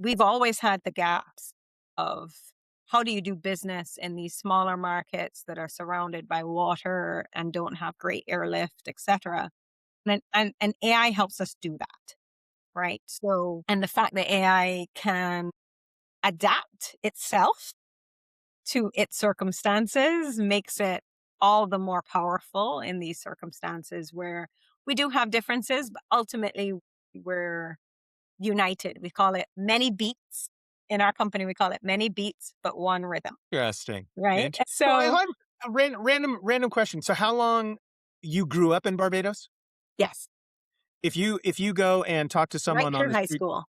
we've always had the gaps of how do you do business in these smaller markets that are surrounded by water and don't have great airlift, etc. And AI helps us do that, right? So, and the fact that AI can adapt itself to its circumstances makes it all the more powerful in these circumstances where we do have differences, but ultimately we're united. We call it many beats. In our company, we call it many beats, but one rhythm, Interesting. right? So I So, have a random question. So how long you grew up in Barbados? yes, If you go and talk to right someone on through the high street, school.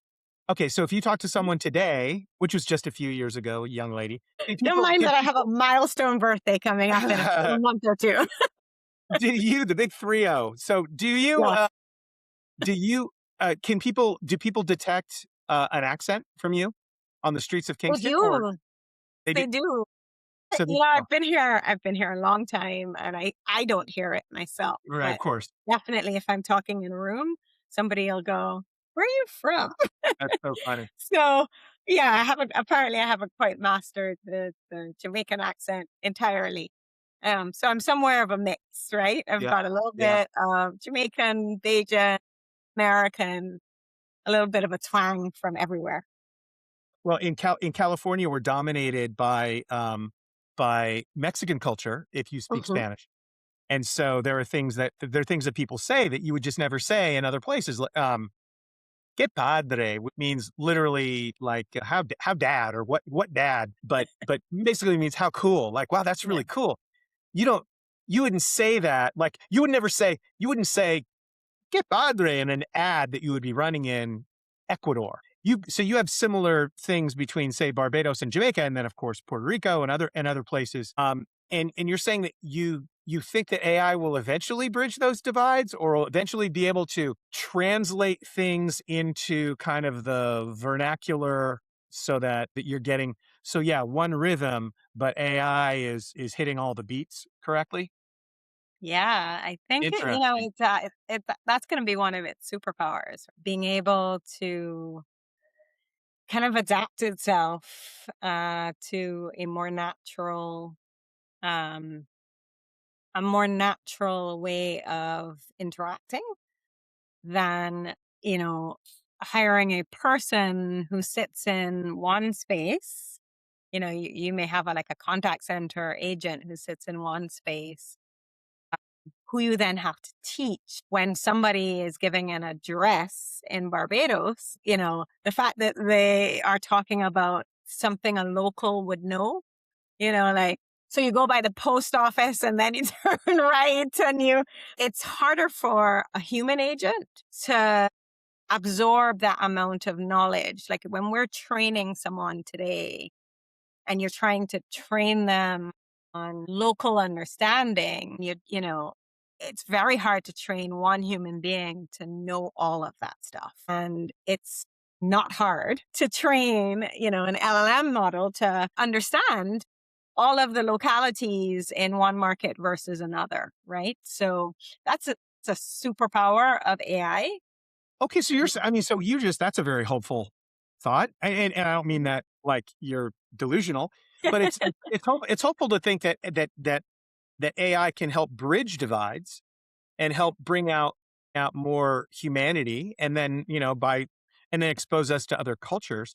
okay, so if you talk to Mhm. someone today, which was just a few years ago, young lady, Don't mind do that I have a people milestone birthday coming up in a month or two. do you the big 3-0? So Yeah, do you do people detect an accent from you on the streets of they Kingston, or do. they do? They do. So You know, I've been here a long time and I don't hear it myself, right, of but course. definitely if I'm talking in a room, somebody will go, "Where are you from?" That's so funny. So, yeah, I haven't quite mastered the Jamaican accent entirely. So I'm somewhere of a mix, right? I've Yeah. got a little Yeah. bit of Jamaican, Bajan, American, a little bit of a twang from everywhere. Well, in California, we're dominated by Mexican culture if you speak Mhm. Spanish. And so there are things that people say that you would just never say in other places. Que padre means literally like how dad, or what dad, but basically means how cool. Like, wow, that's Yeah. really cool. You don't you wouldn't say that. Like, you wouldn't say que padre in an ad that you would be running in Ecuador. You have similar things between, say, Barbados and Jamaica, and then of course Puerto Rico and other places. And you're saying that you think that AI will eventually bridge those divides, or will eventually be able to translate things into kind of the vernacular, so that you're getting, so yeah, one rhythm, but AI is hitting all the beats correctly. Yeah, I think Interesting. that's going to be one of its superpowers, being able to kind of adapt itself to um, a more natural way of interacting than you know hiring a person who sits in one space. You may have like a contact center agent who sits in one space who you then have to teach when somebody is giving an address in Barbados, the fact that they are talking about something a local would know, like, so you go by the post office and then you turn right and it's harder for a human agent to absorb that amount of knowledge. Like when we're training someone today and you're trying to train them on local understanding, it's very hard to train one human being to know all of that stuff. And it's not hard to train, an LLM model to understand all of the localities in one market versus another, right? So it's a superpower of AI. Okay, so I mean, so that's a very hopeful thought, and I don't mean that like you're delusional, but it's hopeful to think that AI can help bridge divides and help bring out more humanity, and then expose us to other cultures.